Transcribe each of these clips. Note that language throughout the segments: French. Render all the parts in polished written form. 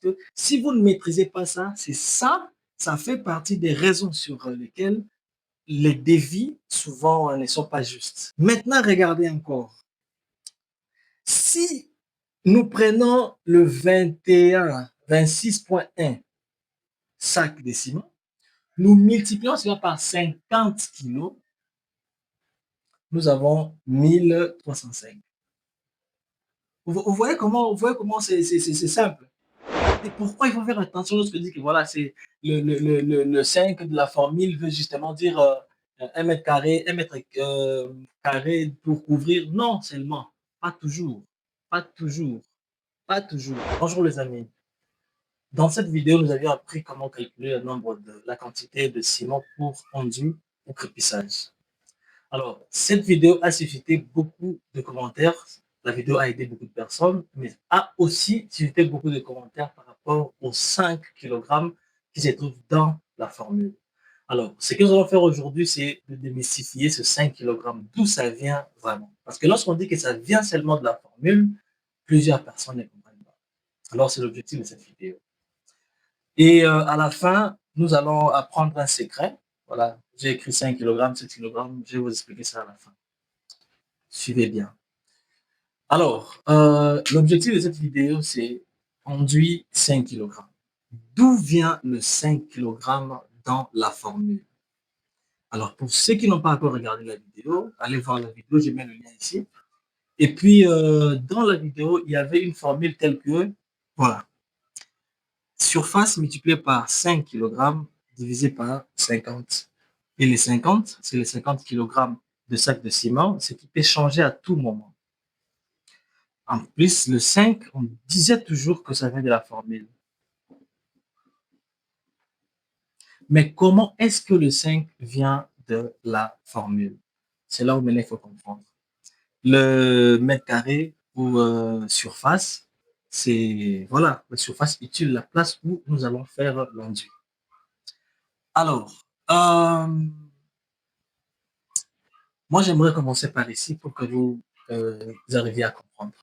que si vous ne maîtrisez pas ça, c'est ça, ça fait partie des raisons sur lesquelles les devis, souvent, ne sont pas justes. Maintenant, regardez encore. Si nous prenons le 26,1 sacs de ciment, nous multiplions cela par 50 kilos, nous avons 1305. Vous voyez comment c'est simple. Et pourquoi il faut faire attention lorsque je dis que voilà, c'est le 5 de la formule veut justement dire 1 mètre carré, 1 mètre carré pour couvrir. Non, seulement. Pas toujours. Pas toujours. Pas toujours. Bonjour les amis. Dans cette vidéo, nous avions appris comment calculer le nombre de la quantité de ciment pour enduit ou crépissage. Alors, cette vidéo a suscité beaucoup de commentaires. La vidéo a aidé beaucoup de personnes, mais a aussi suscité beaucoup de commentaires par rapport aux 5 kg qui se trouvent dans la formule. Alors, ce que nous allons faire aujourd'hui, c'est de démystifier ce 5 kg, d'où ça vient vraiment. Parce que lorsqu'on dit que ça vient seulement de la formule, plusieurs personnes ne comprennent pas. Alors, c'est l'objectif de cette vidéo. Et à la fin, nous allons apprendre un secret. Voilà, j'ai écrit 5 kg, 7 kg, je vais vous expliquer ça à la fin. Suivez bien. Alors, l'objectif de cette vidéo, c'est enduit 5 kg. D'où vient le 5 kg dans la formule? Alors, pour ceux qui n'ont pas encore regardé la vidéo, allez voir la vidéo, je mets le lien ici. Et puis, dans la vidéo, il y avait une formule telle que, voilà, surface multipliée par 5 kg divisé par 50. Et les 50, c'est les 50 kg de sac de ciment, ce qui peut changer à tout moment. En plus, le 5, on disait toujours que ça vient de la formule. Mais comment est-ce que le 5 vient de la formule? C'est là où maintenant il faut comprendre. Le mètre carré ou surface, c'est voilà, la surface utile, la place où nous allons faire l'enduit. Alors, moi j'aimerais commencer par ici pour que vous arriviez à comprendre.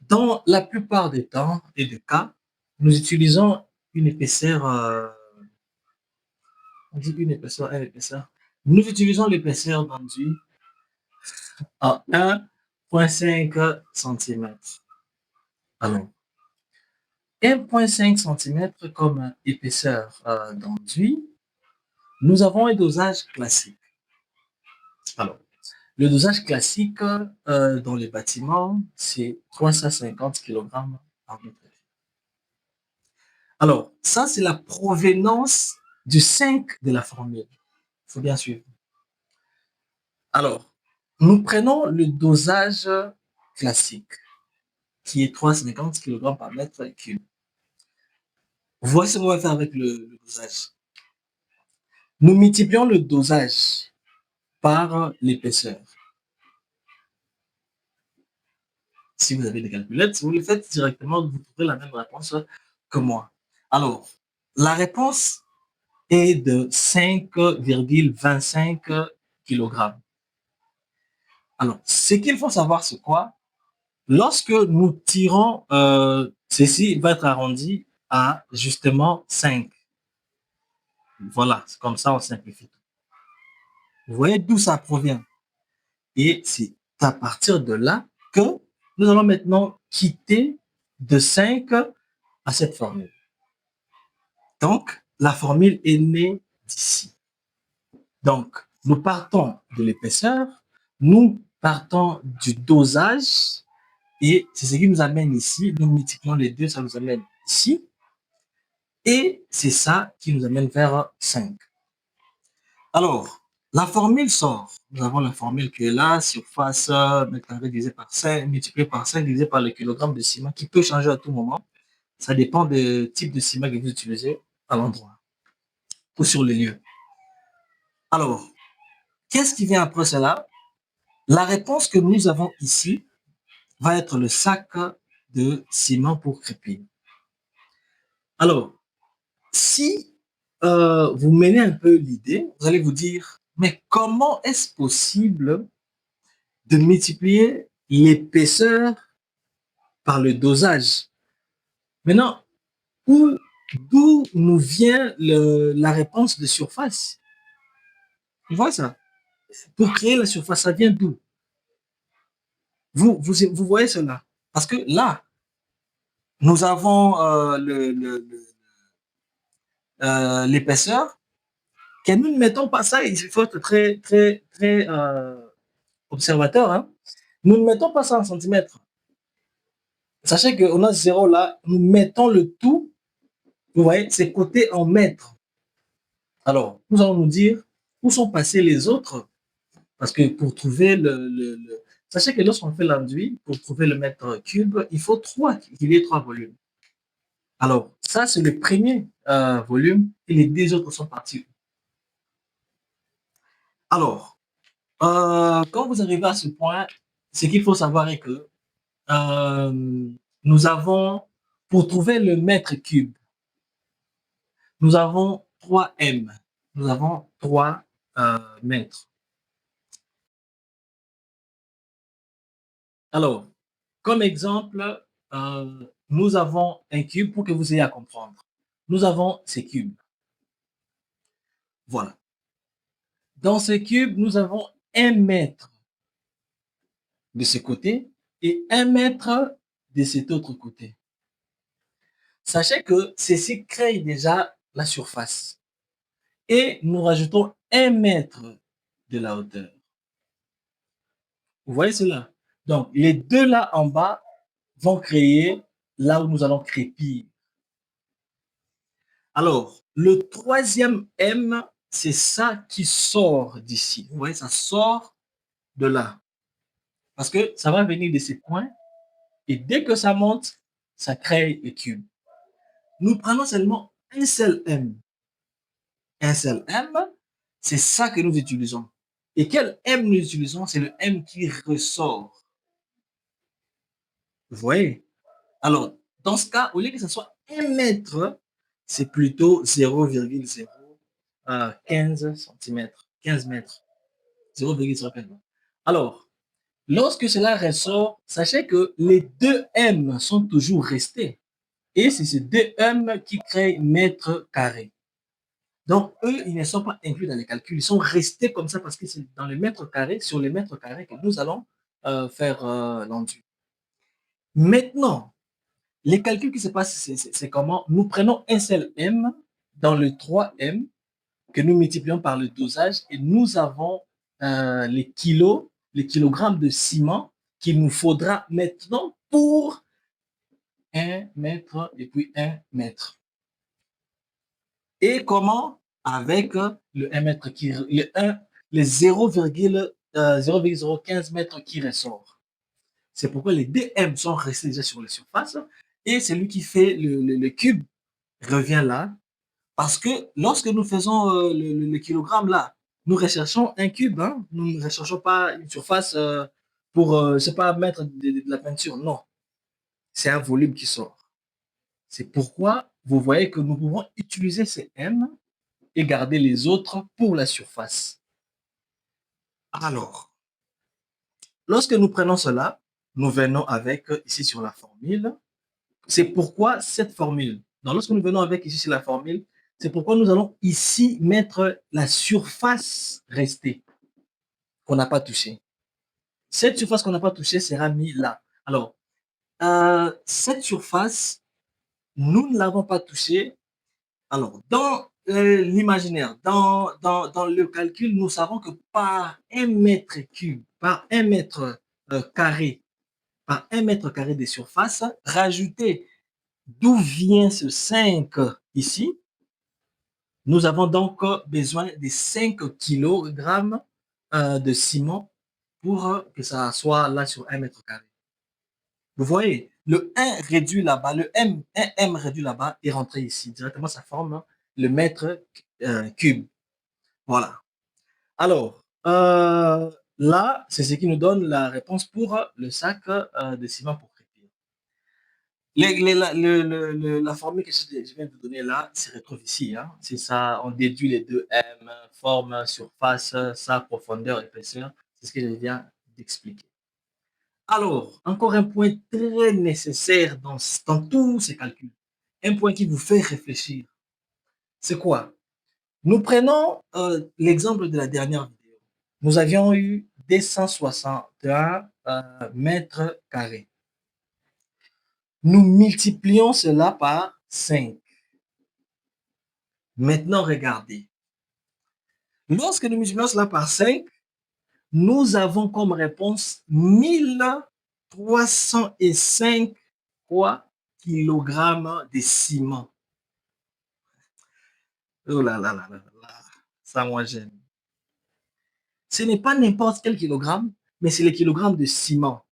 Dans la plupart des temps et des cas, nous utilisons une épaisseur, on dit une épaisseur, Nous utilisons l'épaisseur d'enduit à 1,5 cm. Alors, 1,5 cm comme épaisseur d'enduit, nous avons un dosage classique. Alors, le dosage classique dans les bâtiments, c'est 350 kg par mètre. Alors, ça, c'est la provenance du 5 de la formule. Il faut bien suivre. Alors, nous prenons le dosage classique, qui est 350 kg par mètre cube. Voici ce qu'on va faire avec le dosage. Nous multiplions le dosage par l'épaisseur. Si vous avez des calculettes, si vous le faites directement, vous trouverez la même réponse que moi. Alors, la réponse est de 5,25 kg. Alors, ce qu'il faut savoir, c'est quoi? Lorsque nous tirons, ceci va être arrondi à justement 5. Voilà, c'est comme ça, on simplifie tout. Vous voyez d'où ça provient? Et c'est à partir de là que nous allons maintenant quitter de 5 à cette formule. Donc, la formule est née d'ici. Donc, nous partons de l'épaisseur, nous partons du dosage, et c'est ce qui nous amène ici. Nous multiplions les deux, ça nous amène ici. Et c'est ça qui nous amène vers 5. Alors, la formule sort. Nous avons la formule qui est là, surface mètre carré divisé par 5, multiplié par 5 divisé par le kilogramme de ciment, qui peut changer à tout moment. Ça dépend du type de ciment que vous utilisez à l'endroit ou sur le lieu. Alors, qu'est-ce qui vient après cela? La réponse que nous avons ici va être le sac de ciment pour crépir. Alors, si vous menez un peu l'idée, vous allez vous dire, mais comment est-ce possible de multiplier l'épaisseur par le dosage. Maintenant, d'où nous vient la réponse de surface? Tu vois ça? Pour créer la surface, ça vient d'où? Vous voyez cela? Parce que là, nous avons l'épaisseur, que nous ne mettons pas ça, il faut être très, très, très observateur. Hein. Nous ne mettons pas ça en centimètres. Sachez qu'on a 0 là, nous mettons le tout, vous voyez, c'est coté en mètres. Alors, nous allons nous dire où sont passés les autres, parce que pour trouver sachez que lorsqu'on fait l'enduit, pour trouver le mètre cube, il faut qu'il y ait 3 volumes. Alors, ça, c'est le premier volume et les 2 autres sont partis. Alors, quand vous arrivez à ce point, ce qu'il faut savoir est que nous avons, pour trouver le mètre cube, nous avons 3 M. Nous avons 3 mètres. Alors, comme exemple, nous avons un cube pour que vous ayez à comprendre. Nous avons ces cubes. Voilà. Dans ce cube, nous avons 1 mètre de ce côté et 1 mètre de cet autre côté. Sachez que ceci crée déjà la surface. Et nous rajoutons 1 mètre de la hauteur. Vous voyez cela? Donc, les deux là en bas vont créer là où nous allons crépir. Alors, le troisième M, c'est ça qui sort d'ici. Vous voyez, ça sort de là. Parce que ça va venir de ces points et dès que ça monte, ça crée le cube. Nous prenons seulement un seul M. Un seul M, c'est ça que nous utilisons. Et quel M nous utilisons? C'est le M qui ressort. Vous voyez? Alors, dans ce cas, au lieu que ce soit 1 mètre, c'est plutôt 0,015 cm, 15 mètres. 0,015. Alors, lorsque cela ressort, sachez que les 2 M sont toujours restés. Et c'est ces 2 M qui créent mètre carré. Donc, eux, ils ne sont pas inclus dans les calculs. Ils sont restés comme ça parce que c'est dans les mètres carrés, sur les mètres carrés que nous allons faire l'enduit. Maintenant, les calculs qui se passent, c'est comment? Nous prenons un seul M dans le 3M que nous multiplions par le dosage et nous avons les kilos, les kilogrammes de ciment qu'il nous faudra maintenant pour 1 mètre et puis 1 mètre. Et comment? Avec le 1 mètre qui, le 0,015 mètres qui ressort. C'est pourquoi les DM sont restés déjà sur la surface et celui qui fait le cube revient là. Parce que lorsque nous faisons le kilogramme là, nous recherchons un cube, hein? Nous ne recherchons pas une surface pour, je sais pas, mettre de la peinture. Non, c'est un volume qui sort. C'est pourquoi vous voyez que nous pouvons utiliser ces M et garder les autres pour la surface. Alors, lorsque nous prenons cela, nous venons avec ici sur la formule. C'est pourquoi cette formule. Donc, lorsque nous venons avec ici sur la formule, c'est pourquoi nous allons ici mettre la surface restée qu'on n'a pas touchée. Cette surface qu'on n'a pas touchée sera mise là. Alors, cette surface, nous ne l'avons pas touchée. Alors, dans l'imaginaire, dans le calcul, nous savons que par 1 mètre cube, par 1 mètre carré, par 1 mètre carré de surface, rajouter d'où vient ce 5 ici, nous avons donc besoin de 5 kg de ciment pour que ça soit là sur 1 mètre carré. Vous voyez, le 1 réduit là-bas, le M, 1M réduit là-bas est rentré ici. Directement, ça forme le mètre cube. Voilà. Alors, là, c'est ce qui nous donne la réponse pour le sac de ciment pour crépir. La formule que je viens de vous donner là se retrouve ici. Hein. C'est ça, on déduit les deux M, forme, surface, sa profondeur, épaisseur. C'est ce que je viens d'expliquer. Alors, encore un point très nécessaire dans tous ces calculs. Un point qui vous fait réfléchir. C'est quoi? Nous prenons l'exemple de la dernière vidéo. Nous avions eu des 161 mètres carrés. Nous multiplions cela par 5. Maintenant, regardez. Lorsque nous multiplions cela par 5, nous avons comme réponse 1305 kilogrammes de ciment. Oh là là là là là, ça moi j'aime. Ce n'est pas n'importe quel kilogramme, mais c'est les kilogrammes de ciment.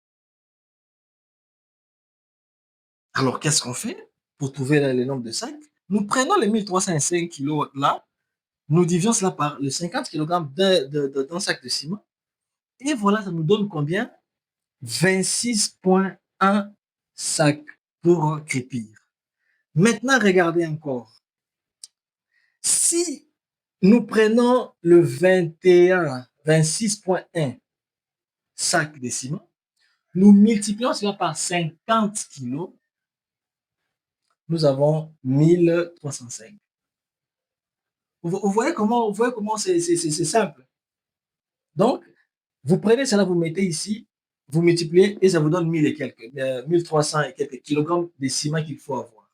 Alors qu'est-ce qu'on fait pour trouver le nombre de sacs? Nous prenons les 1305 kilos là, nous divisons cela par le 50 kg d'un sac de ciment, et voilà, ça nous donne combien? 26,1 sacs pour crépir. Maintenant, regardez encore. Si nous prenons le 26,1 sacs de ciment, nous multiplions cela par 50 kilos, nous avons 1305. Vous voyez comment c'est simple. Donc, vous prenez cela, vous mettez ici, vous multipliez et ça vous donne 1000 et quelques, 1300 et quelques kilogrammes de ciment qu'il faut avoir.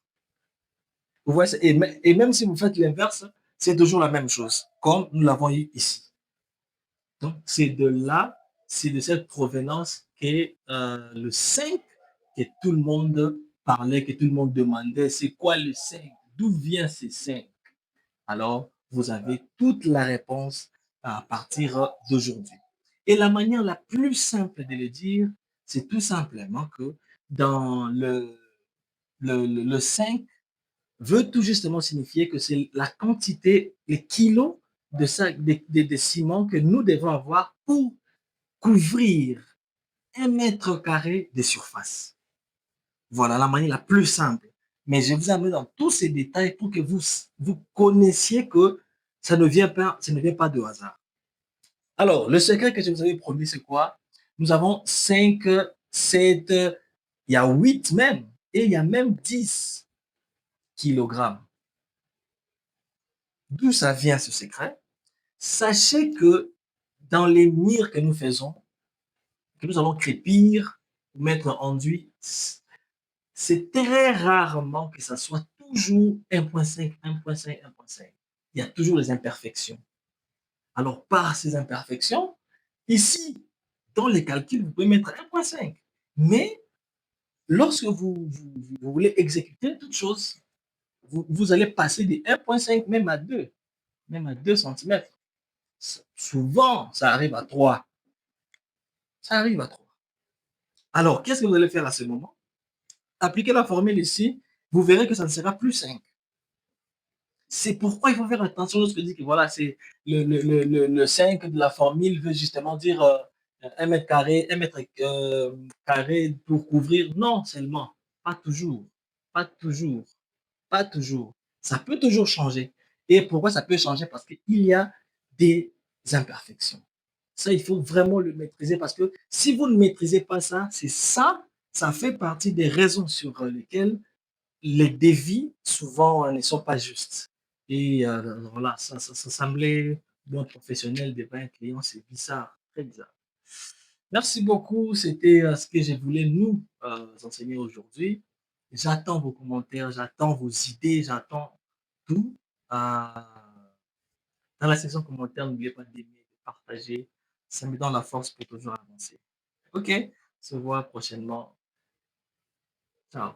Vous voyez, et même si vous faites l'inverse, c'est toujours la même chose, comme nous l'avons eu ici. Donc, c'est de cette provenance qu'est le 5 que tout le monde parlait, que tout le monde demandait. C'est quoi le 5? D'où vient ce 5? Alors, vous avez toute la réponse à partir d'aujourd'hui. Et la manière la plus simple de le dire, c'est tout simplement que dans le 5 veut tout justement signifier que c'est la quantité, les kilos de ciment que nous devons avoir pour couvrir 1 mètre carré de surface. Voilà la manière la plus simple. Mais je vous amène dans tous ces détails pour que vous connaissiez que ça ne vient pas de hasard. Alors, le secret que je vous avais promis, c'est quoi? Nous avons 5, 7, il y a 8 même, et il y a même 10 kilogrammes. D'où ça vient ce secret? Sachez que dans les mires que nous faisons, que nous allons crépir, mettre en enduit, c'est très rarement que ça soit toujours 1,5, 1,5, 1,5. Il y a toujours des imperfections. Alors, par ces imperfections, ici, dans les calculs, vous pouvez mettre 1,5. Mais lorsque vous voulez exécuter toute chose, vous allez passer de 1,5 même à 2, même à 2 cm. Souvent, ça arrive à 3. Ça arrive à 3. Alors, qu'est-ce que vous allez faire à ce moment? Appliquez la formule ici, vous verrez que ça ne sera plus 5. C'est pourquoi il faut faire attention lorsque je dis que voilà, c'est le 5 de la formule veut justement dire 1 mètre carré, 1 mètre carré pour couvrir. Non, seulement. Pas toujours. Pas toujours. Pas toujours. Ça peut toujours changer. Et pourquoi ça peut changer? Parce qu'il y a des imperfections. Ça, il faut vraiment le maîtriser parce que si vous ne maîtrisez pas ça, c'est ça, ça fait partie des raisons sur lesquelles les devis, souvent, ne sont pas justes. Et voilà, ça semblait d'un professionnel devant un client, c'est bizarre, très bizarre. Merci beaucoup, c'était ce que je voulais nous enseigner aujourd'hui. J'attends vos commentaires, j'attends vos idées, j'attends tout. Dans la section commentaires, n'oubliez pas d'aimer, de partager. Ça me donne la force pour toujours avancer. Ok, on se voit prochainement. Ciao.